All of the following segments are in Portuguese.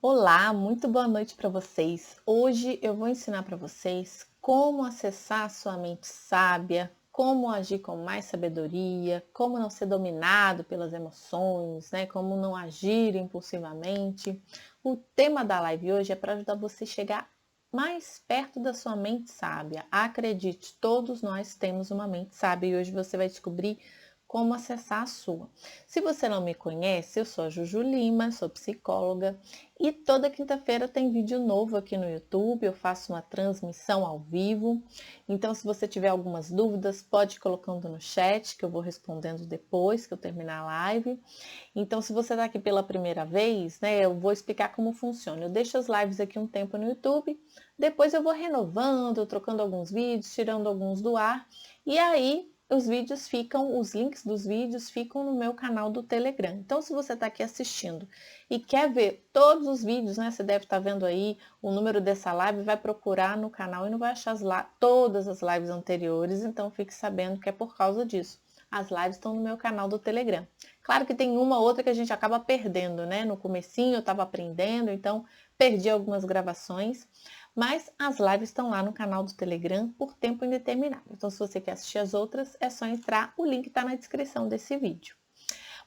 Olá, muito boa noite para vocês. Hoje eu vou ensinar para vocês como acessar a sua mente sábia, como agir com mais sabedoria, como não ser dominado pelas emoções, né? Como não agir impulsivamente. O tema da live hoje é para ajudar você a chegar mais perto da sua mente sábia. Acredite, todos nós temos uma mente sábia e hoje você vai descobrir como acessar a sua. Se você não me conhece, eu sou a Juju Lima, sou psicóloga e toda quinta-feira tem vídeo novo aqui no YouTube, eu faço uma transmissão ao vivo. Então, se você tiver algumas dúvidas, pode ir colocando no chat, que eu vou respondendo depois que eu terminar a live. Então, se você está aqui pela primeira vez, né, eu vou explicar como funciona. Eu deixo as lives aqui um tempo no YouTube, depois eu vou renovando, trocando alguns vídeos, tirando alguns do ar, e aí os links dos vídeos ficam no meu canal do Telegram. Então, se você está aqui assistindo e quer ver todos os vídeos, né? Você deve estar vendo aí o número dessa live, vai procurar no canal e não vai achar todas as lives anteriores, então fique sabendo que é por causa disso. As lives estão no meu canal do Telegram. Claro que tem uma outra que a gente acaba perdendo, né? No comecinho eu estava aprendendo, então perdi algumas gravações, mas as lives estão lá no canal do Telegram por tempo indeterminado. Então, se você quer assistir as outras, é só entrar, o link está na descrição desse vídeo.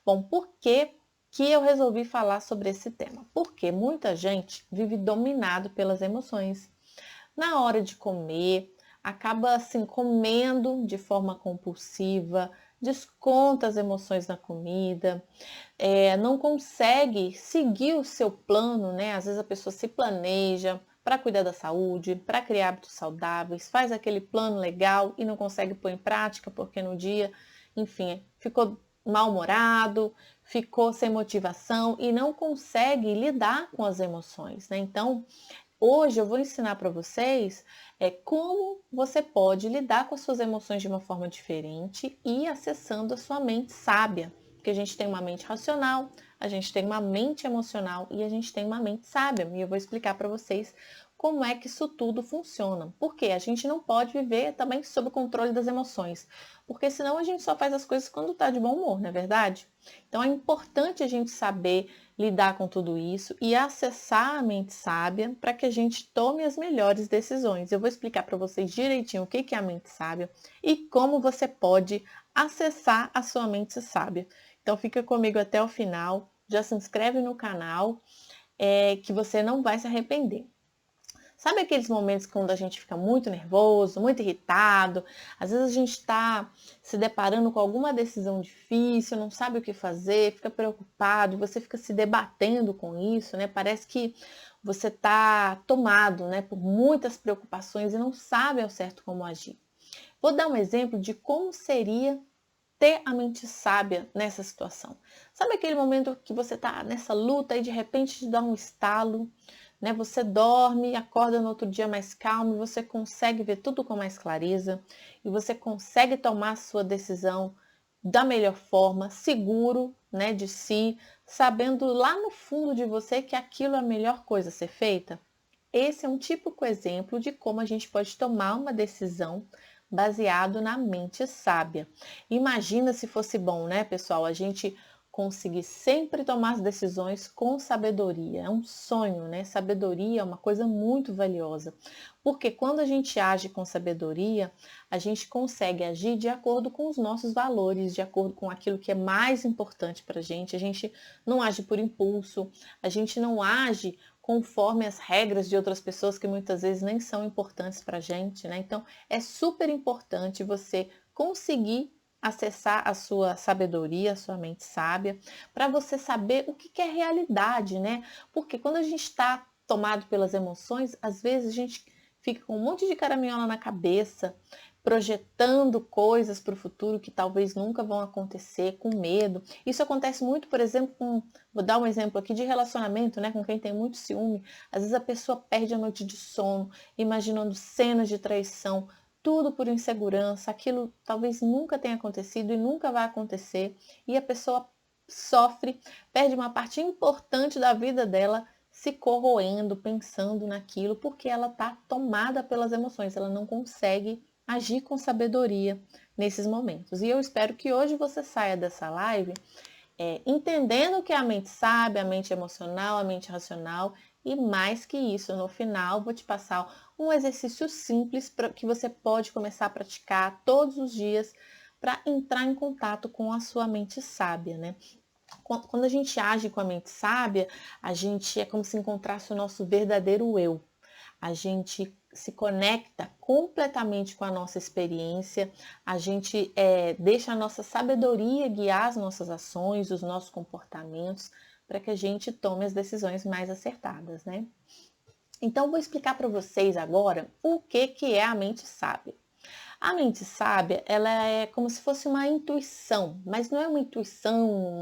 Bom, por que eu resolvi falar sobre esse tema? Porque muita gente vive dominado pelas emoções. Na hora de comer, acaba assim comendo de forma compulsiva, desconta as emoções na comida, não consegue seguir o seu plano, né? Às vezes a pessoa se planeja para cuidar da saúde, para criar hábitos saudáveis, faz aquele plano legal e não consegue pôr em prática porque no dia, enfim, ficou mal-humorado, ficou sem motivação e não consegue lidar com as emoções, né? Então, hoje eu vou ensinar para vocês como você pode lidar com as suas emoções de uma forma diferente e acessando a sua mente sábia. Porque a gente tem uma mente racional, a gente tem uma mente emocional e a gente tem uma mente sábia. E eu vou explicar para vocês como é que isso tudo funciona. Porque a gente não pode viver também sob o controle das emoções. Porque senão a gente só faz as coisas quando está de bom humor, não é verdade? Então é importante a gente saber lidar com tudo isso e acessar a mente sábia para que a gente tome as melhores decisões. Eu vou explicar para vocês direitinho o que é a mente sábia e como você pode acessar a sua mente sábia. Então fica comigo até o final, já se inscreve no canal, que você não vai se arrepender. Sabe aqueles momentos quando a gente fica muito nervoso, muito irritado? Às vezes a gente está se deparando com alguma decisão difícil, não sabe o que fazer, fica preocupado, você fica se debatendo com isso, né? Parece que você está tomado, né, por muitas preocupações e não sabe ao certo como agir. Vou dar um exemplo de como seria ter a mente sábia nessa situação. Sabe aquele momento que você está nessa luta e de repente te dá um estalo, né? Você dorme, acorda no outro dia mais calmo, e você consegue ver tudo com mais clareza e você consegue tomar a sua decisão da melhor forma, seguro, né, de si, sabendo lá no fundo de você que aquilo é a melhor coisa a ser feita. Esse é um típico exemplo de como a gente pode tomar uma decisão baseado na mente sábia. Imagina se fosse bom, né, pessoal? A gente conseguir sempre tomar as decisões com sabedoria. É um sonho, né? Sabedoria é uma coisa muito valiosa. Porque quando a gente age com sabedoria, a gente consegue agir de acordo com os nossos valores, de acordo com aquilo que é mais importante para a gente. A gente não age por impulso, a gente não age conforme as regras de outras pessoas que muitas vezes nem são importantes para a gente, né? Então, é super importante você conseguir acessar a sua sabedoria, a sua mente sábia, para você saber o que é realidade, né? Porque quando a gente está tomado pelas emoções, às vezes a gente fica com um monte de caraminhola na cabeça, projetando coisas para o futuro que talvez nunca vão acontecer, com medo. Isso acontece muito, por exemplo, vou dar um exemplo aqui de relacionamento, né, com quem tem muito ciúme. Às vezes a pessoa perde a noite de sono, imaginando cenas de traição, tudo por insegurança, aquilo talvez nunca tenha acontecido e nunca vai acontecer, e a pessoa sofre, perde uma parte importante da vida dela se corroendo, pensando naquilo, porque ela está tomada pelas emoções, ela não consegue agir com sabedoria nesses momentos. E eu espero que hoje você saia dessa live entendendo o que é a mente sábia, a mente emocional, a mente racional, e mais que isso, no final vou te passar um exercício simples que você pode começar a praticar todos os dias para entrar em contato com a sua mente sábia, né? Quando a gente age com a mente sábia, a gente é como se encontrasse o nosso verdadeiro eu. A gente se conecta completamente com a nossa experiência, a gente deixa a nossa sabedoria guiar as nossas ações, os nossos comportamentos, para que a gente tome as decisões mais acertadas, né? Então, vou explicar para vocês agora o que é a mente sábia. A mente sábia, ela é como se fosse uma intuição, mas não é uma intuição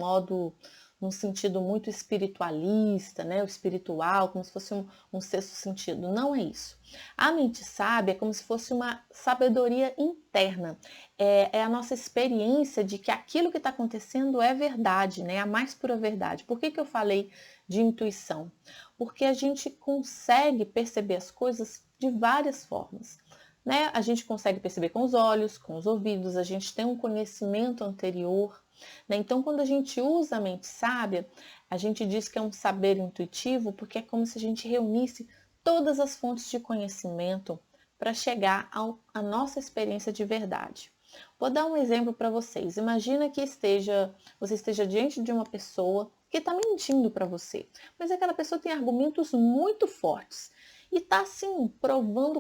num sentido muito espiritualista, né? O espiritual, como se fosse um sexto sentido. Não é isso. A mente sábia é como se fosse uma sabedoria interna. É a nossa experiência de que aquilo que está acontecendo é verdade, né? A mais pura verdade. Por que eu falei de intuição? Porque a gente consegue perceber as coisas de várias formas. Né? A gente consegue perceber com os olhos, com os ouvidos, a gente tem um conhecimento anterior. Né? Então, quando a gente usa a mente sábia, a gente diz que é um saber intuitivo, porque é como se a gente reunisse todas as fontes de conhecimento para chegar à nossa experiência de verdade. Vou dar um exemplo para vocês. Imagina que você esteja diante de uma pessoa que está mentindo para você, mas aquela pessoa tem argumentos muito fortes e está assim,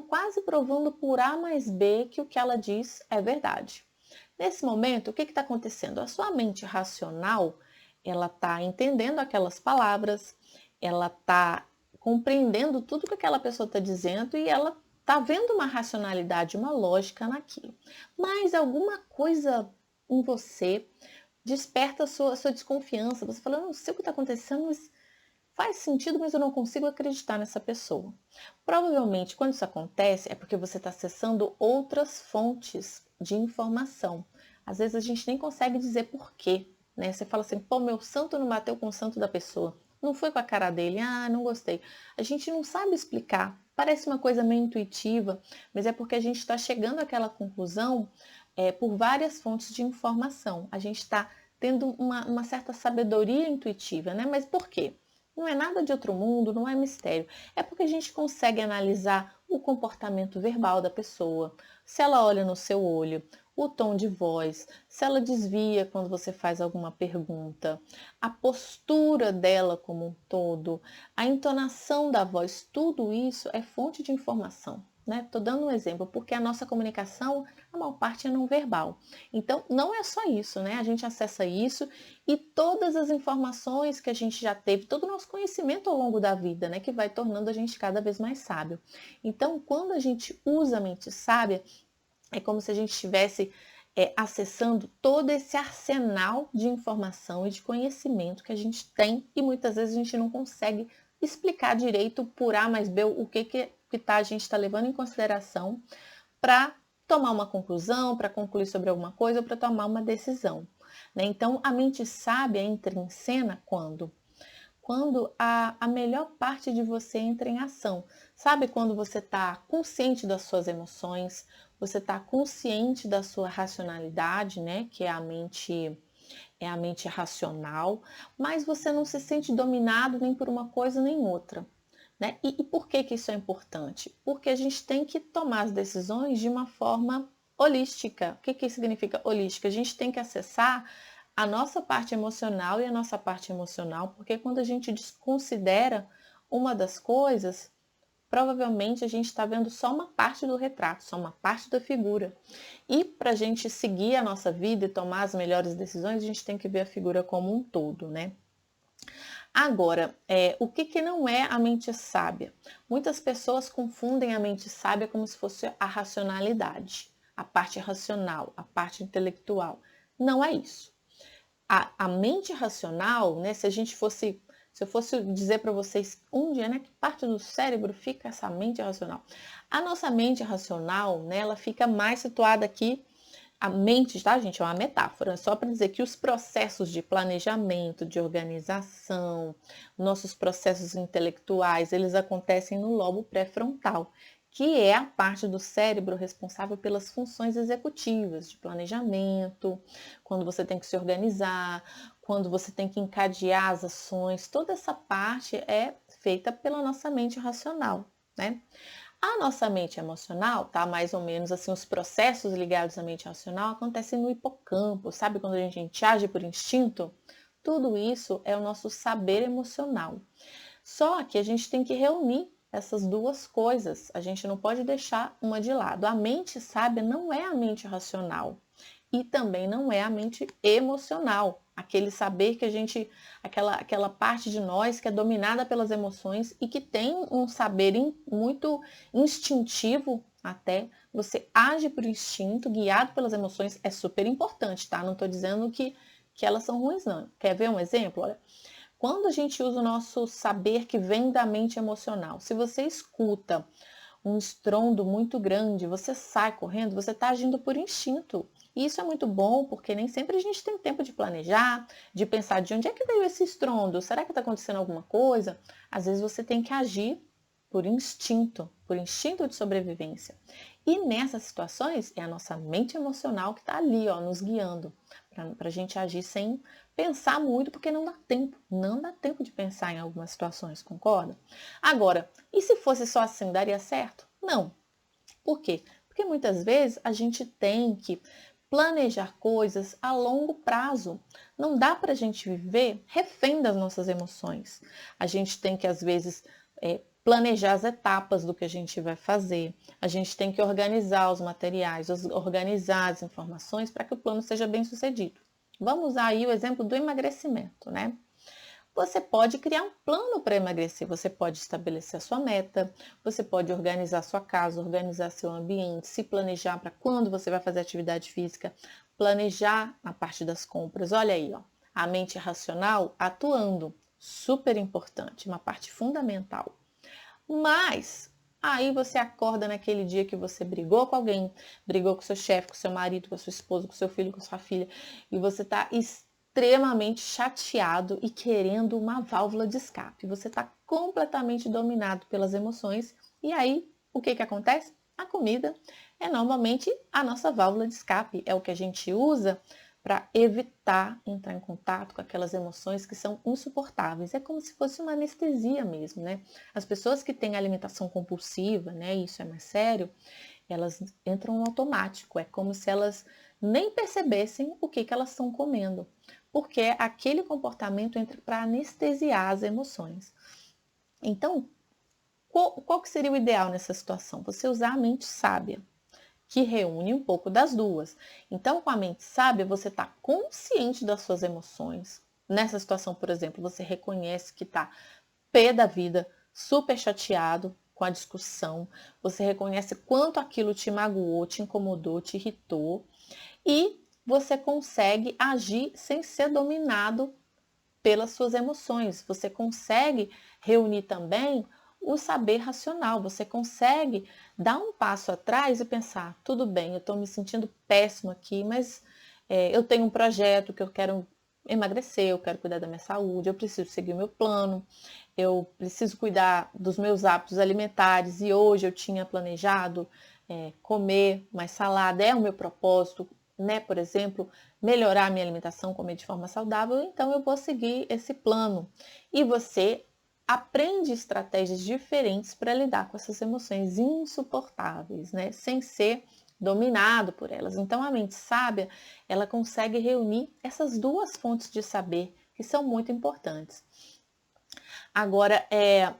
quase provando por A mais B que o que ela diz é verdade. Nesse momento, o que está acontecendo? A sua mente racional, ela está entendendo aquelas palavras, ela está compreendendo tudo que aquela pessoa está dizendo e ela está vendo uma racionalidade, uma lógica naquilo. Mas alguma coisa em você desperta a sua desconfiança. Você fala, eu não sei o que está acontecendo, mas faz sentido, mas eu não consigo acreditar nessa pessoa. Provavelmente, quando isso acontece, é porque você está acessando outras fontes de informação. Às vezes a gente nem consegue dizer por quê, né? Você fala assim, pô, meu santo não bateu com o santo da pessoa. Não foi com a cara dele, não gostei. A gente não sabe explicar. Parece uma coisa meio intuitiva, mas é porque a gente está chegando àquela conclusão por várias fontes de informação. A gente está tendo uma certa sabedoria intuitiva, né? Mas por quê? Não é nada de outro mundo, não é mistério. É porque a gente consegue analisar o comportamento verbal da pessoa, se ela olha no seu olho, o tom de voz, se ela desvia quando você faz alguma pergunta, a postura dela como um todo, a entonação da voz, tudo isso é fonte de informação. Estou dando um exemplo, porque a nossa comunicação, a maior parte é não verbal. Então, não é só isso, né? A gente acessa isso e todas as informações que a gente já teve, todo o nosso conhecimento ao longo da vida, né? Que vai tornando a gente cada vez mais sábio. Então, quando a gente usa a mente sábia, é como se a gente estivesse acessando todo esse arsenal de informação e de conhecimento que a gente tem e muitas vezes a gente não consegue explicar direito por A mais B o que a gente está levando em consideração para tomar uma conclusão, para concluir sobre alguma coisa ou para tomar uma decisão. Né? Então, a mente sábia entra em cena quando? Quando a melhor parte de você entra em ação. Sabe quando você está consciente das suas emoções, você está consciente da sua racionalidade, né? Que é a mente racional, mas você não se sente dominado nem por uma coisa nem outra. Né? E por que isso é importante? Porque a gente tem que tomar as decisões de uma forma holística. O que significa holística? A gente tem que acessar a nossa parte emocional e a nossa parte emocional, porque quando a gente desconsidera uma das coisas, provavelmente a gente está vendo só uma parte do retrato, só uma parte da figura. E para a gente seguir a nossa vida e tomar as melhores decisões, a gente tem que ver a figura como um todo, né? Agora, o que não é a mente sábia? Muitas pessoas confundem a mente sábia como se fosse a racionalidade, a parte racional, a parte intelectual. Não é isso. A mente racional, né, se eu fosse dizer para vocês um dia, né, que parte do cérebro fica essa mente racional? A nossa mente racional, né, ela fica mais situada aqui. A mente, tá, gente? É uma metáfora, só para dizer que os processos de planejamento, de organização, nossos processos intelectuais, eles acontecem no lobo pré-frontal, que é a parte do cérebro responsável pelas funções executivas, de planejamento, quando você tem que se organizar, quando você tem que encadear as ações, toda essa parte é feita pela nossa mente racional, né? A nossa mente emocional, tá? Mais ou menos assim, os processos ligados à mente racional acontecem no hipocampo, sabe? Quando a gente age por instinto, tudo isso é o nosso saber emocional. Só que a gente tem que reunir essas duas coisas. A gente não pode deixar uma de lado. A mente sábia não é a mente racional e também não é a mente emocional. Aquele saber que a gente, aquela parte de nós que é dominada pelas emoções e que tem um saber muito instintivo até. Você age por instinto, guiado pelas emoções, é super importante, tá? Não estou dizendo que elas são ruins, não. Quer ver um exemplo? Olha, quando a gente usa o nosso saber que vem da mente emocional, se você escuta um estrondo muito grande, você sai correndo, você está agindo por instinto. E isso é muito bom, porque nem sempre a gente tem tempo de planejar, de pensar de onde é que veio esse estrondo, será que está acontecendo alguma coisa? Às vezes você tem que agir por instinto de sobrevivência. E nessas situações é a nossa mente emocional que está ali, ó, nos guiando, para a gente agir sem pensar muito, porque não dá tempo de pensar em algumas situações, concorda? Agora, e se fosse só assim, daria certo? Não. Por quê? Porque muitas vezes a gente tem que planejar coisas a longo prazo. Não dá para a gente viver refém das nossas emoções. A gente tem que, às vezes, planejar as etapas do que a gente vai fazer. A gente tem que organizar os materiais, organizar as informações para que o plano seja bem sucedido. Vamos usar aí o exemplo do emagrecimento, né? Você pode criar um plano para emagrecer, você pode estabelecer a sua meta, você pode organizar a sua casa, organizar seu ambiente, se planejar para quando você vai fazer atividade física, planejar a parte das compras. Olha aí, ó, a mente racional atuando, super importante, uma parte fundamental. Mas aí você acorda naquele dia que você brigou com alguém, brigou com seu chefe, com seu marido, com a sua esposa, com seu filho, com sua filha, e você está extremamente chateado e querendo uma válvula de escape. Você está completamente dominado pelas emoções. E aí, o que acontece? A comida é normalmente a nossa válvula de escape. É o que a gente usa para evitar entrar em contato com aquelas emoções que são insuportáveis. É como se fosse uma anestesia mesmo, né? As pessoas que têm alimentação compulsiva, né, isso é mais sério, elas entram no automático. É como se elas nem percebessem o que elas estão comendo, porque aquele comportamento entra para anestesiar as emoções. Então, qual que seria o ideal nessa situação? Você usar a mente sábia, que reúne um pouco das duas. Então, com a mente sábia, você está consciente das suas emoções. Nessa situação, por exemplo, você reconhece que está pé da vida, super chateado com a discussão, você reconhece quanto aquilo te magoou, te incomodou, te irritou, e você consegue agir sem ser dominado pelas suas emoções. Você consegue reunir também o saber racional. Você consegue dar um passo atrás e pensar, tudo bem, eu estou me sentindo péssimo aqui, mas eu tenho um projeto que eu quero emagrecer, eu quero cuidar da minha saúde, eu preciso seguir o meu plano, eu preciso cuidar dos meus hábitos alimentares e hoje eu tinha planejado comer mais salada, é o meu propósito, né? Por exemplo, melhorar a minha alimentação, comer de forma saudável, então eu vou seguir esse plano. E você aprende estratégias diferentes para lidar com essas emoções insuportáveis, né? Sem ser dominado por elas. Então a mente sábia, ela consegue reunir essas duas fontes de saber que são muito importantes. Agora,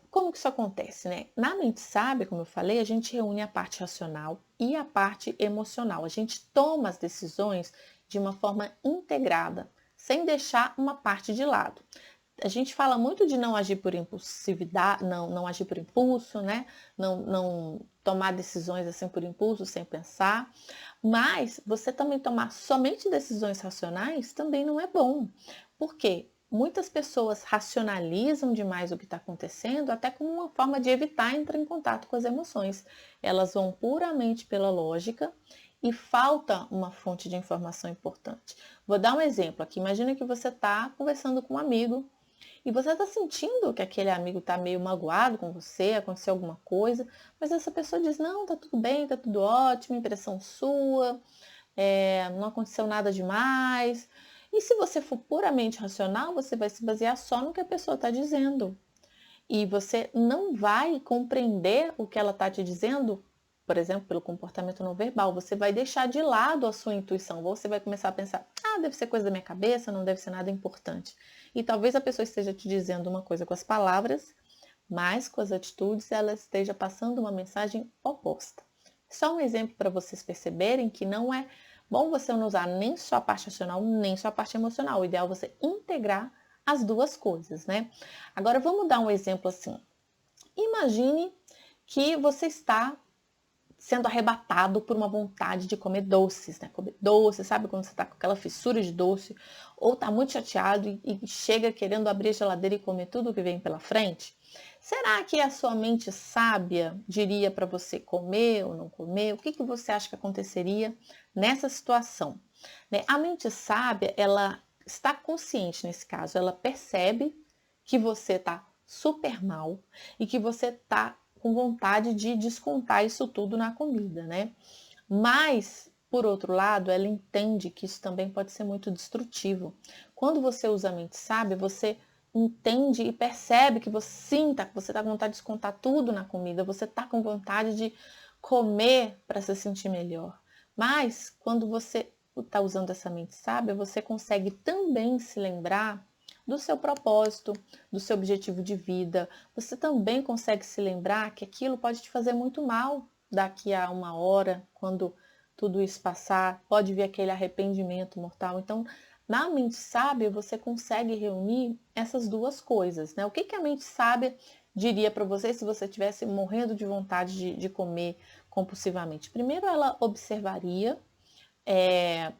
como que isso acontece, né? Na mente sábia, como eu falei, a gente reúne a parte racional e a parte emocional. A gente toma as decisões de uma forma integrada, sem deixar uma parte de lado. A gente fala muito de não agir por impulsividade, não agir por impulso, né? Não tomar decisões assim por impulso, sem pensar. Mas você também tomar somente decisões racionais também não é bom. Por quê? Muitas pessoas racionalizam demais o que está acontecendo, até como uma forma de evitar entrar em contato com as emoções. Elas vão puramente pela lógica e falta uma fonte de informação importante. Vou dar um exemplo aqui. Imagina que você está conversando com um amigo e você está sentindo que aquele amigo está meio magoado com você, aconteceu alguma coisa, mas essa pessoa diz, não, tá tudo bem, tá tudo ótimo, impressão sua, não aconteceu nada demais. E se você for puramente racional, você vai se basear só no que a pessoa está dizendo. E você não vai compreender o que ela está te dizendo, por exemplo, pelo comportamento não verbal. Você vai deixar de lado a sua intuição. Você vai começar a pensar, deve ser coisa da minha cabeça, não deve ser nada importante. E talvez a pessoa esteja te dizendo uma coisa com as palavras, mas com as atitudes ela esteja passando uma mensagem oposta. Só um exemplo para vocês perceberem que não é bom você não usar nem só a parte racional, nem só a parte emocional. O ideal é você integrar as duas coisas, né? Agora vamos dar um exemplo assim. Imagine que você está sendo arrebatado por uma vontade de comer doces, né? Comer doce, sabe quando você está com aquela fissura de doce, ou está muito chateado e chega querendo abrir a geladeira e comer tudo que vem pela frente? Será que a sua mente sábia diria para você comer ou não comer? O que você acha que aconteceria nessa situação? Né? A mente sábia, ela está consciente nesse caso, ela percebe que você está super mal e que você está com vontade de descontar isso tudo na comida, né? Mas, por outro lado, ela entende que isso também pode ser muito destrutivo. Quando você usa a mente sábia, você entende e percebe que você sinta que você está com vontade de descontar tudo na comida, você está com vontade de comer para se sentir melhor. Mas, quando você está usando essa mente sábia, você consegue também se lembrar do seu propósito, do seu objetivo de vida. Você também consegue se lembrar que aquilo pode te fazer muito mal daqui a uma hora, quando tudo isso passar, pode vir aquele arrependimento mortal. Então, na mente sábia, você consegue reunir essas duas coisas, né? O que a mente sábia diria para você se você estivesse morrendo de vontade de comer compulsivamente? Primeiro, ela observaria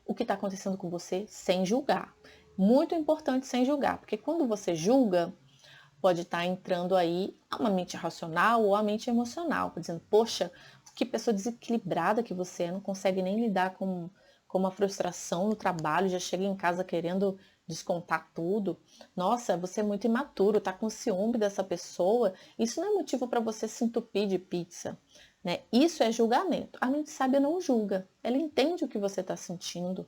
o que está acontecendo com você sem julgar. Muito importante sem julgar, porque quando você julga, pode estar entrando aí uma mente racional ou a mente emocional, dizendo, poxa, que pessoa desequilibrada que você é, não consegue nem lidar com uma frustração no trabalho, já chega em casa querendo descontar tudo. Nossa, você é muito imaturo, tá com ciúme dessa pessoa. Isso não é motivo para você se entupir de pizza. Né? Isso é julgamento. A mente sábia não julga, ela entende o que você está sentindo,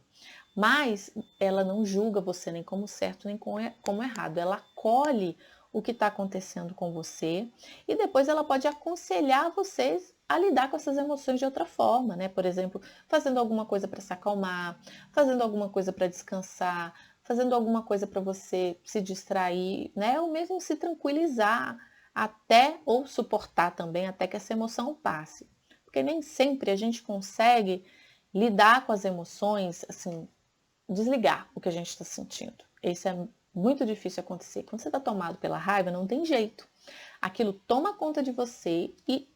mas ela não julga você nem como certo nem como errado. Ela acolhe o que está acontecendo com você e depois ela pode aconselhar vocês a lidar com essas emoções de outra forma, né? Por exemplo, fazendo alguma coisa para se acalmar, fazendo alguma coisa para descansar, fazendo alguma coisa para você se distrair, né? Ou mesmo se tranquilizar até ou suportar também até que essa emoção passe. Porque nem sempre a gente consegue lidar com as emoções, assim, desligar o que a gente está sentindo. Isso é muito difícil acontecer. Quando você está tomado pela raiva, não tem jeito. Aquilo toma conta de você e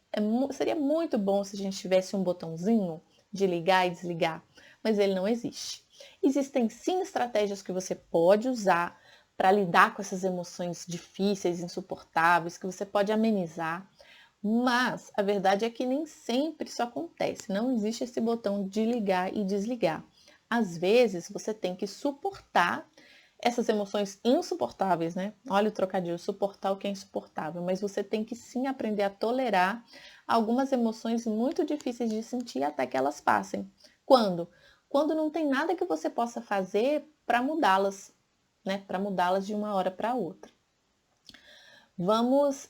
seria muito bom se a gente tivesse um botãozinho de ligar e desligar, mas ele não existe. Existem sim estratégias que você pode usar para lidar com essas emoções difíceis, insuportáveis, que você pode amenizar, mas a verdade é que nem sempre isso acontece. Não existe esse botão de ligar e desligar. Às vezes você tem que suportar essas emoções insuportáveis, né? Olha o trocadilho, suportar o que é insuportável, mas você tem que sim aprender a tolerar algumas emoções muito difíceis de sentir até que elas passem. Quando? Quando não tem nada que você possa fazer para mudá-las, né? Para mudá-las de uma hora para outra. Vamos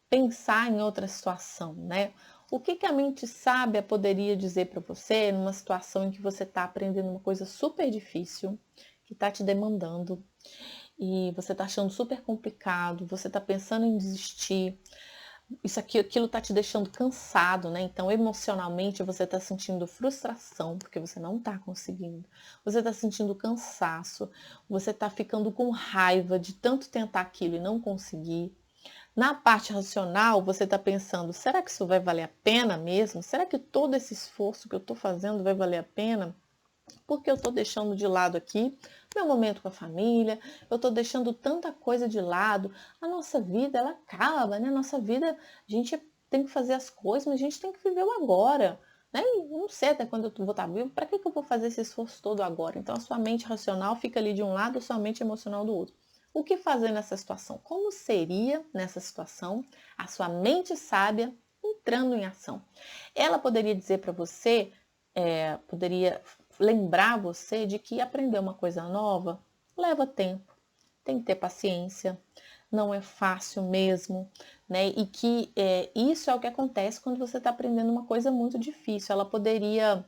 pensar em outra situação, né? O que a mente sábia poderia dizer para você numa situação em que você está aprendendo uma coisa super difícil, que está te demandando, e você está achando super complicado, você está pensando em desistir, aquilo está te deixando cansado, né? Então, emocionalmente, você está sentindo frustração, porque você não está conseguindo. Você está sentindo cansaço, você está ficando com raiva de tanto tentar aquilo e não conseguir. Na parte racional, você está pensando, será que isso vai valer a pena mesmo? Será que todo esse esforço que eu estou fazendo vai valer a pena? Porque eu estou deixando de lado aqui meu momento com a família, eu estou deixando tanta coisa de lado. A nossa vida, ela acaba, né? A nossa vida, a gente tem que fazer as coisas, mas a gente tem que viver o agora. Né? E não sei até quando eu vou estar vivo, para que eu vou fazer esse esforço todo agora? Então, a sua mente racional fica ali de um lado, a sua mente emocional do outro. O que fazer nessa situação? Como seria, nessa situação, a sua mente sábia entrando em ação? Ela poderia dizer para você, poderia lembrar você de que aprender uma coisa nova leva tempo, tem que ter paciência, não é fácil mesmo, né? E que isso é o que acontece quando você está aprendendo uma coisa muito difícil. Ela poderia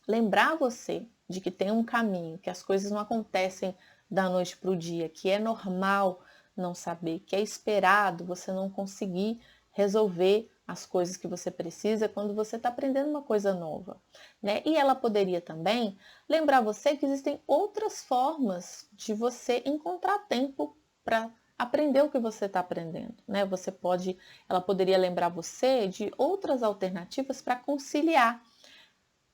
lembrar você de que tem um caminho, que as coisas não acontecem da noite para o dia, que é normal não saber, que é esperado você não conseguir resolver as coisas que você precisa quando você está aprendendo uma coisa nova, né? E ela poderia também lembrar você que existem outras formas de você encontrar tempo para aprender o que você está aprendendo, né? Ela poderia lembrar você de outras alternativas para conciliar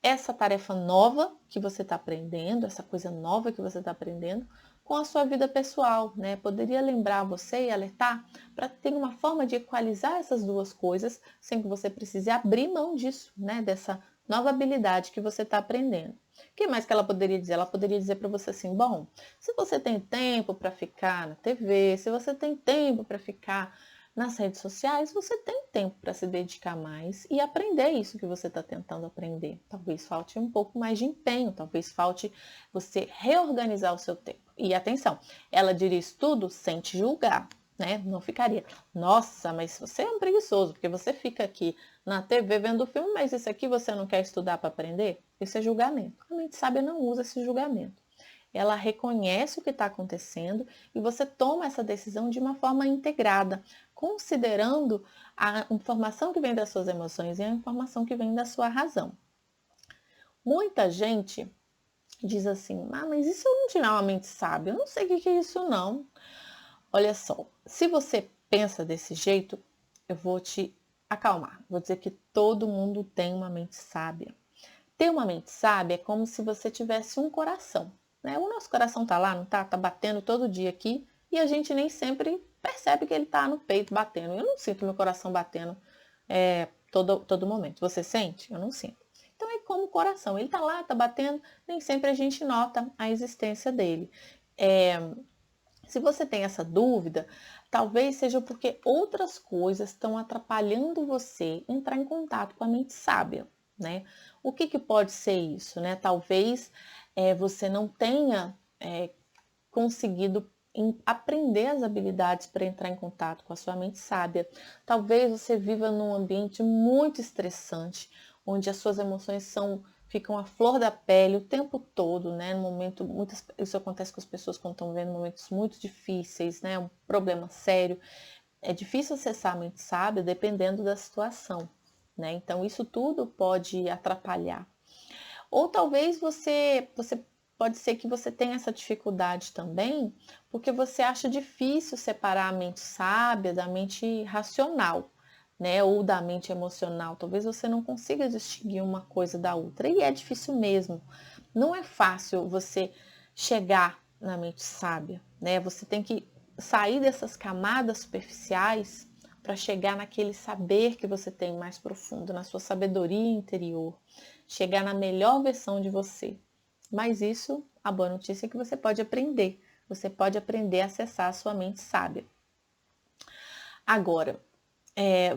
essa tarefa nova que você está aprendendo, essa coisa nova que você está aprendendo, com a sua vida pessoal, né? Poderia lembrar você e alertar para ter uma forma de equalizar essas duas coisas sem que você precise abrir mão disso, né? Dessa nova habilidade que você está aprendendo. O que mais que ela poderia dizer? Ela poderia dizer para você assim, bom, se você tem tempo para ficar na TV, se você tem tempo para ficar nas redes sociais, você tem tempo para se dedicar mais e aprender isso que você está tentando aprender. Talvez falte um pouco mais de empenho, talvez falte você reorganizar o seu tempo. E atenção, ela diria isso tudo sem te julgar, né? Não ficaria, nossa, mas você é um preguiçoso, porque você fica aqui na TV vendo filme, mas isso aqui você não quer estudar para aprender? Isso é julgamento. A mente sábia não usa esse julgamento. Ela reconhece o que está acontecendo e você toma essa decisão de uma forma integrada, considerando a informação que vem das suas emoções e a informação que vem da sua razão. Muita gente diz assim, mas e se eu não tiver uma mente sábia? Eu não sei o que é isso não. Olha só, se você pensa desse jeito, eu vou te acalmar. Vou dizer que todo mundo tem uma mente sábia. Ter uma mente sábia é como se você tivesse um coração, né? O nosso coração tá lá, não tá? Tá batendo todo dia aqui e a gente nem sempre percebe que ele tá no peito batendo. Eu não sinto meu coração batendo todo momento. Você sente? Eu não sinto. Então é como o coração, ele tá lá, tá batendo, nem sempre a gente nota a existência dele. Se você tem essa dúvida, talvez seja porque outras coisas estão atrapalhando você entrar em contato com a mente sábia, né? O que pode ser isso, né? Talvez você não tenha conseguido aprender as habilidades para entrar em contato com a sua mente sábia. Talvez você viva num ambiente muito estressante, onde as suas emoções ficam à flor da pele o tempo todo, né? No momento, isso acontece com as pessoas quando estão vivendo momentos muito difíceis, né? Um problema sério. É difícil acessar a mente sábia dependendo da situação, né? Então isso tudo pode atrapalhar. Ou talvez você pode ser que você tenha essa dificuldade também, porque você acha difícil separar a mente sábia da mente racional, né? Ou da mente emocional. Talvez você não consiga distinguir uma coisa da outra. E é difícil mesmo. Não é fácil você chegar na mente sábia, né? Você tem que sair dessas camadas superficiais para chegar naquele saber que você tem mais profundo, na sua sabedoria interior, chegar na melhor versão de você. Mas isso, a boa notícia é que você pode aprender. Você pode aprender a acessar a sua mente sábia. Agora,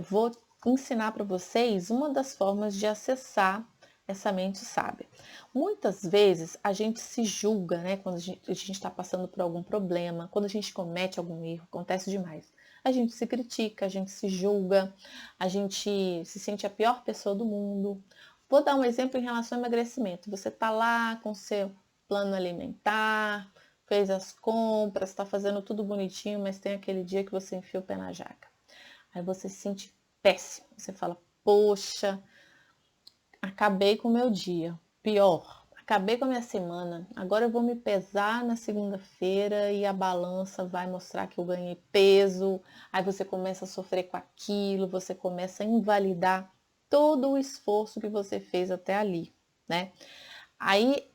vou ensinar para vocês uma das formas de acessar essa mente sábia. Muitas vezes a gente se julga, né? Quando a gente está passando por algum problema, quando a gente comete algum erro, acontece demais. A gente se critica, a gente se julga, a gente se sente a pior pessoa do mundo. Vou dar um exemplo em relação ao emagrecimento. Você está lá com seu plano alimentar, fez as compras, está fazendo tudo bonitinho, mas tem aquele dia que você enfia o pé na jaca. Aí você se sente péssimo. Você fala, poxa, acabei com o meu dia. Pior, acabei com a minha semana. Agora eu vou me pesar na segunda-feira e a balança vai mostrar que eu ganhei peso. Aí você começa a sofrer com aquilo, você começa a invalidar todo o esforço que você fez até ali, né? Aí,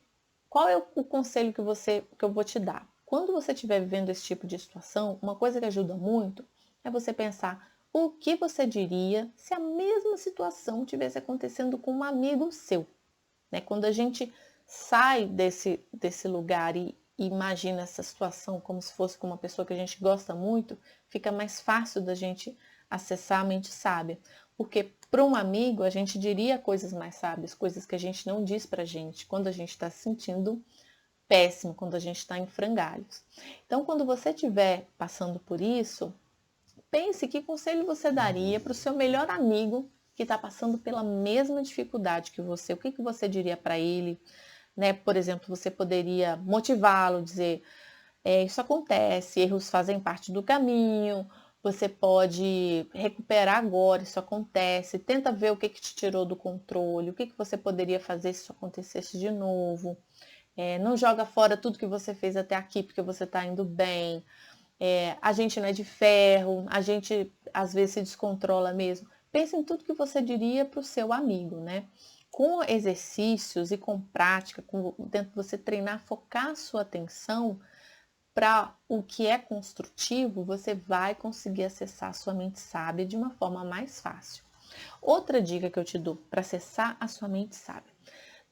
qual é o conselho que eu vou te dar? Quando você estiver vivendo esse tipo de situação, uma coisa que ajuda muito é você pensar o que você diria se a mesma situação tivesse acontecendo com um amigo seu, né? Quando a gente sai desse lugar e imagina essa situação como se fosse com uma pessoa que a gente gosta muito, fica mais fácil da gente acessar a mente sábia. Porque para um amigo a gente diria coisas mais sábias, coisas que a gente não diz pra gente quando a gente está se sentindo péssimo, quando a gente está em frangalhos. Então, quando você estiver passando por isso, pense que conselho você daria para o seu melhor amigo que está passando pela mesma dificuldade que você. O que você diria para ele? Né? Por exemplo, você poderia motivá-lo, dizer, isso acontece, erros fazem parte do caminho, você pode recuperar agora, isso acontece, tenta ver o que te tirou do controle, o que você poderia fazer se isso acontecesse de novo. Não joga fora tudo que você fez até aqui porque você está indo bem. A gente não é de ferro, a gente às vezes se descontrola mesmo. Pense em tudo que você diria para o seu amigo, né? Com exercícios e com prática, com você treinar, focar a sua atenção para o que é construtivo, você vai conseguir acessar a sua mente sábia de uma forma mais fácil. Outra dica que eu te dou para acessar a sua mente sábia: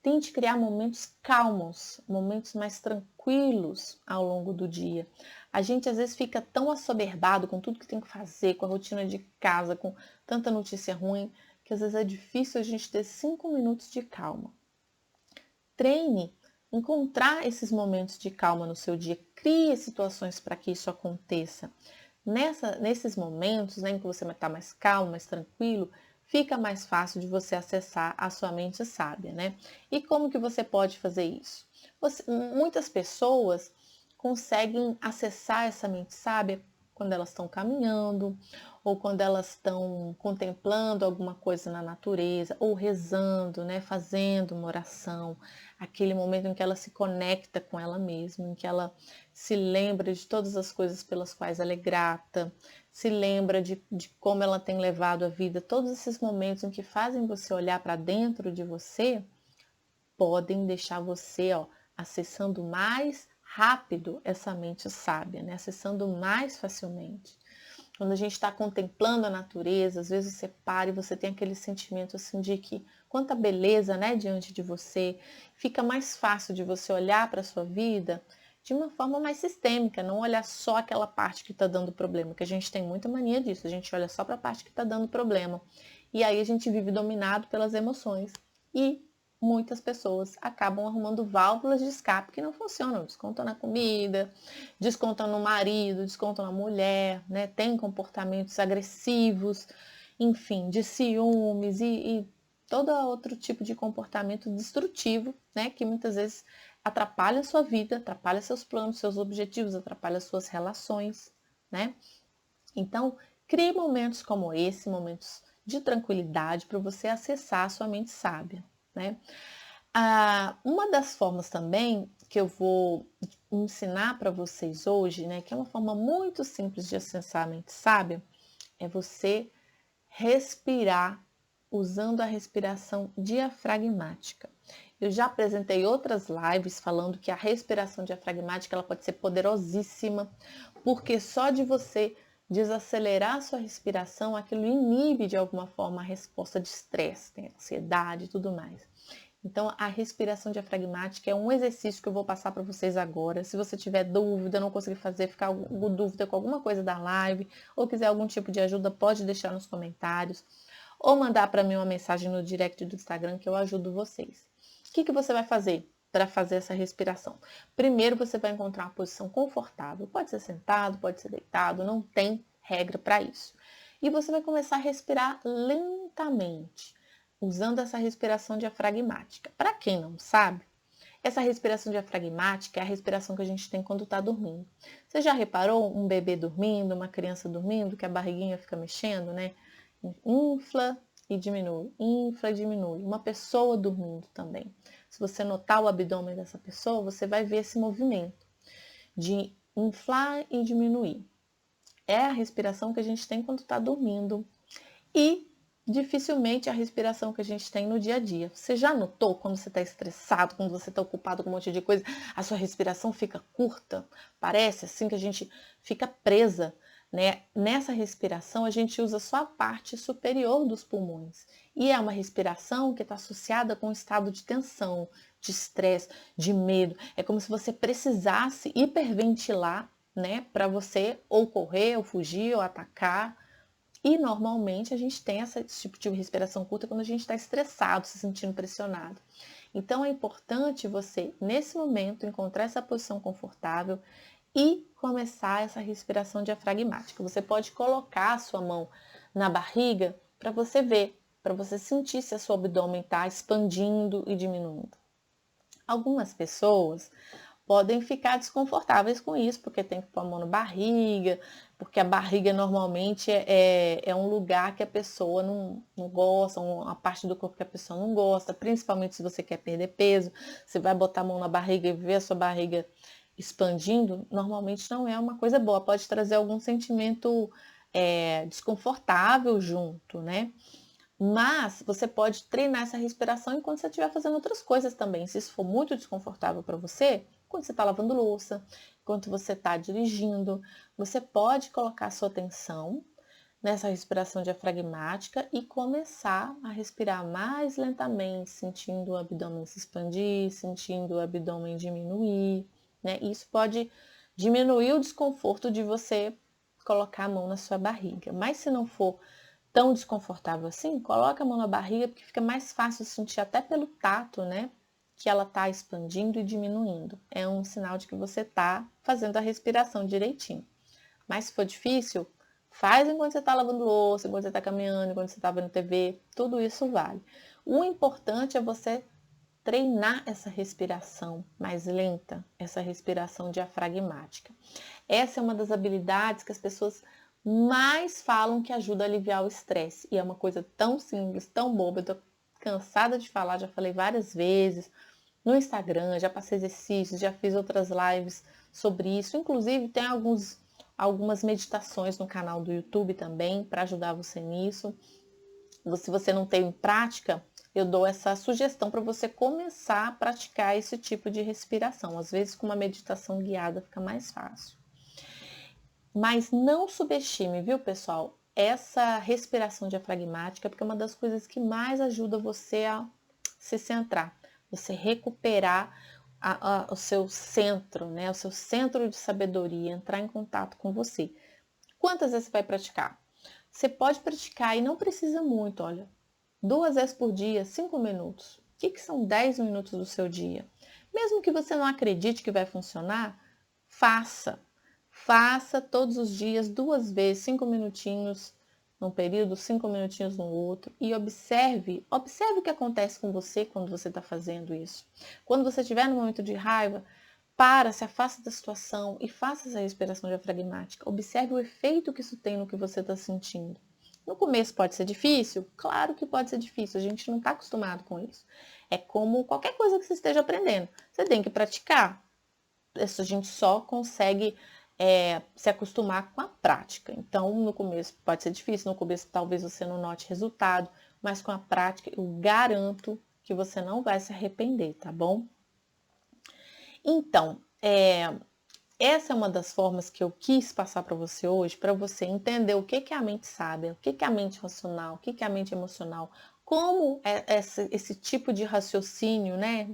tente criar momentos calmos, momentos mais tranquilos ao longo do dia. A gente às vezes fica tão assoberbado com tudo que tem que fazer, com a rotina de casa, com tanta notícia ruim, que às vezes é difícil a gente ter 5 minutos de calma. Treine encontrar esses momentos de calma no seu dia, crie situações para que isso aconteça. Nesses momentos, né, em que você está mais calmo, mais tranquilo, fica mais fácil de você acessar a sua mente sábia, né? E como que você pode fazer isso? Muitas pessoas conseguem acessar essa mente sábia quando elas estão caminhando, ou quando elas estão contemplando alguma coisa na natureza, ou rezando, né? Fazendo uma oração, aquele momento em que ela se conecta com ela mesma, em que ela se lembra de todas as coisas pelas quais ela é grata, se lembra de como ela tem levado a vida. Todos esses momentos em que fazem você olhar para dentro de você podem deixar você acessando mais rápido essa mente sábia, né? Acessando mais facilmente. Quando a gente está contemplando a natureza, às vezes você para e você tem aquele sentimento assim de que quanta beleza, né, diante de você. Fica mais fácil de você olhar para a sua vida de uma forma mais sistêmica, não olhar só aquela parte que está dando problema, que a gente tem muita mania disso, a gente olha só para a parte que está dando problema. E aí a gente vive dominado pelas emoções. E muitas pessoas acabam arrumando válvulas de escape que não funcionam, descontam na comida, descontam no marido, descontam na mulher, né? Tem comportamentos agressivos, enfim, de ciúmes e todo outro tipo de comportamento destrutivo, né? Que muitas vezes atrapalha a sua vida, atrapalha seus planos, seus objetivos, atrapalha suas relações, né? Então, crie momentos como esse, momentos de tranquilidade para você acessar a sua mente sábia, né? Uma das formas também que eu vou ensinar para vocês hoje, né, que é uma forma muito simples de acessar a mente sábia, é você respirar usando a respiração diafragmática. Eu já apresentei outras lives falando que a respiração diafragmática ela pode ser poderosíssima, porque só de você desacelerar a sua respiração, aquilo inibe de alguma forma a resposta de estresse, tem ansiedade e tudo mais. Então, a respiração diafragmática é um exercício que eu vou passar para vocês agora. Se você tiver dúvida, não conseguir fazer, ficar com dúvida com alguma coisa da live, ou quiser algum tipo de ajuda, pode deixar nos comentários, ou mandar para mim uma mensagem no direct do Instagram que eu ajudo vocês. O que você vai fazer para fazer essa respiração? Primeiro, você vai encontrar uma posição confortável. Pode ser sentado, pode ser deitado, não tem regra para isso. E você vai começar a respirar lentamente, usando essa respiração diafragmática. Para quem não sabe, essa respiração diafragmática é a respiração que a gente tem quando está dormindo. Você já reparou um bebê dormindo, uma criança dormindo, que a barriguinha fica mexendo, né? Infla e diminui, infla e diminui. Uma pessoa dormindo também. Se você notar o abdômen dessa pessoa, você vai ver esse movimento de inflar e diminuir. É a respiração que a gente tem quando está dormindo. E dificilmente a respiração que a gente tem no dia a dia. Você já notou quando você está estressado, quando você está ocupado com um monte de coisa, a sua respiração fica curta? Parece assim que a gente fica presa, né? Nessa respiração a gente usa só a parte superior dos pulmões. E é uma respiração que está associada com um estado de tensão, de estresse, de medo. É como se você precisasse hiperventilar, né? Para você ou correr, ou fugir, ou atacar, E normalmente a gente tem esse tipo de respiração curta quando a gente está estressado, se sentindo pressionado. Então é importante você, nesse momento, encontrar essa posição confortável e começar essa respiração diafragmática. Você pode colocar a sua mão na barriga para você ver, para você sentir se a seu abdômen está expandindo e diminuindo. Algumas pessoas podem ficar desconfortáveis com isso, porque tem que pôr a mão na barriga, porque a barriga normalmente é um lugar que a pessoa não gosta, uma parte do corpo que a pessoa não gosta, principalmente se você quer perder peso, você vai botar a mão na barriga e ver a sua barriga expandindo, normalmente não é uma coisa boa, pode trazer algum sentimento desconfortável junto, né? Mas você pode treinar essa respiração enquanto você estiver fazendo outras coisas também. Se isso for muito desconfortável para você, quando você está lavando louça, enquanto você está dirigindo, você pode colocar sua atenção nessa respiração diafragmática e começar a respirar mais lentamente, sentindo o abdômen se expandir, sentindo o abdômen diminuir, né? Isso pode diminuir o desconforto de você colocar a mão na sua barriga. Mas se não for tão desconfortável assim, coloca a mão na barriga porque fica mais fácil sentir até pelo tato, né? Que ela está expandindo e diminuindo. É um sinal de que você está fazendo a respiração direitinho. Mas se for difícil, faz enquanto você está lavando louça, enquanto você está caminhando, enquanto você está vendo TV, tudo isso vale. O importante é você treinar essa respiração mais lenta, essa respiração diafragmática. Essa é uma das habilidades que as pessoas mais falam que ajuda a aliviar o estresse. E é uma coisa tão simples, tão boba. Eu tô cansada de falar, já falei várias vezes no Instagram, já passei exercícios, já fiz outras lives sobre isso. Inclusive, tem algumas meditações no canal do YouTube também para ajudar você nisso. Se você não tem prática, eu dou essa sugestão para você começar a praticar esse tipo de respiração. Às vezes, com uma meditação guiada fica mais fácil. Mas não subestime, viu, pessoal, essa respiração diafragmática, porque é uma das coisas que mais ajuda você a se centrar, você recuperar o seu centro, né? O seu centro de sabedoria, entrar em contato com você. Quantas vezes você vai praticar? Você pode praticar e não precisa muito, olha. 2 vezes por dia, 5 minutos. O que são 10 minutos do seu dia? Mesmo que você não acredite que vai funcionar, faça. Faça todos os dias, 2 vezes, 5 minutinhos num período, 5 minutinhos no outro e observe o que acontece com você quando você está fazendo isso. Quando você estiver no momento de raiva, se afasta da situação e faça essa respiração diafragmática. Observe o efeito que isso tem no que você está sentindo. No começo pode ser difícil? Claro que pode ser difícil, a gente não está acostumado com isso. É como qualquer coisa que você esteja aprendendo. Você tem que praticar. Isso a gente só consegue se acostumar com a prática. Então, no começo pode ser difícil, no começo talvez você não note resultado, mas com a prática eu garanto que você não vai se arrepender, tá bom? Então, essa é uma das formas que eu quis passar para você hoje, para você entender o que é a mente sábia, o que é a mente racional, o que é a mente emocional, como esse tipo de raciocínio, né,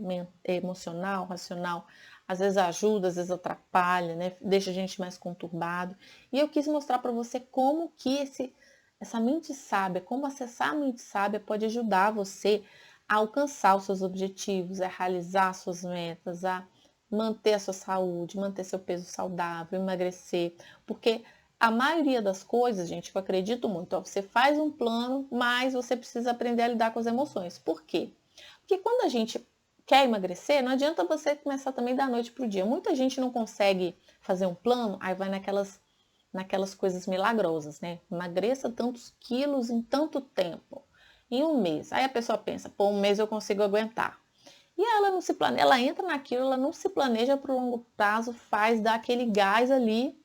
emocional, racional, às vezes ajuda, às vezes atrapalha, né, deixa a gente mais conturbado. E eu quis mostrar para você como que essa mente sábia, como acessar a mente sábia pode ajudar você a alcançar os seus objetivos, a realizar suas metas, a manter a sua saúde, manter seu peso saudável, emagrecer, porque a maioria das coisas, gente, eu acredito muito, você faz um plano, mas você precisa aprender a lidar com as emoções. Por quê? Porque quando a gente quer emagrecer, não adianta você começar também da noite para o dia. Muita gente não consegue fazer um plano, aí vai naquelas coisas milagrosas, né? Emagreça tantos quilos em tanto tempo, em um mês. Aí a pessoa pensa, pô, um mês eu consigo aguentar. E ela não se planeja, ela entra naquilo, ela não se planeja para o longo prazo, dá aquele gás ali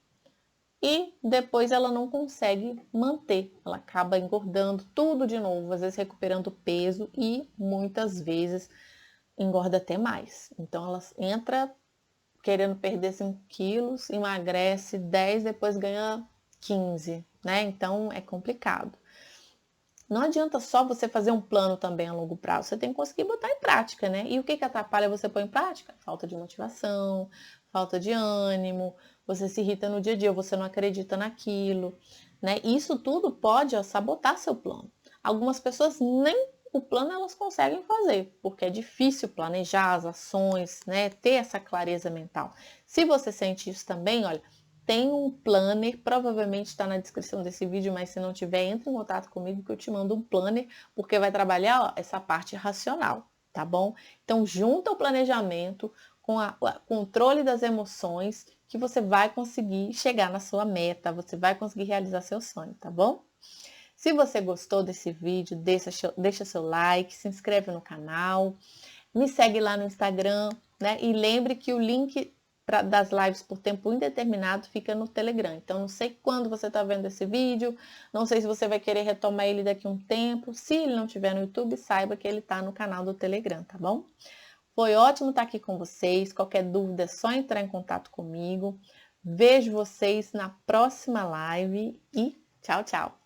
e depois ela não consegue manter. Ela acaba engordando tudo de novo, às vezes recuperando peso e muitas vezes engorda até mais. Então ela entra querendo perder 5 quilos, emagrece 10, depois ganha 15, né? Então é complicado. Não adianta só você fazer um plano também a longo prazo, você tem que conseguir botar em prática, né? E o que atrapalha você pôr em prática? Falta de motivação, falta de ânimo, você se irrita no dia a dia, você não acredita naquilo, né? E isso tudo pode sabotar seu plano. Algumas pessoas nem o plano elas conseguem fazer, porque é difícil planejar as ações, né? Ter essa clareza mental. Se você sente isso também, olha, tem um planner, provavelmente está na descrição desse vídeo, mas se não tiver, entre em contato comigo que eu te mando um planner, porque vai trabalhar, ó, essa parte racional, tá bom? Então, junta o planejamento com o controle das emoções, que você vai conseguir chegar na sua meta, você vai conseguir realizar seu sonho, tá bom? Se você gostou desse vídeo, deixa seu like, se inscreve no canal, me segue lá no Instagram, né? E lembre que o link das lives por tempo indeterminado fica no Telegram. Então, não sei quando você está vendo esse vídeo, não sei se você vai querer retomar ele daqui a um tempo. Se ele não estiver no YouTube, saiba que ele está no canal do Telegram, tá bom? Foi ótimo estar aqui com vocês. Qualquer dúvida é só entrar em contato comigo. Vejo vocês na próxima live e tchau, tchau!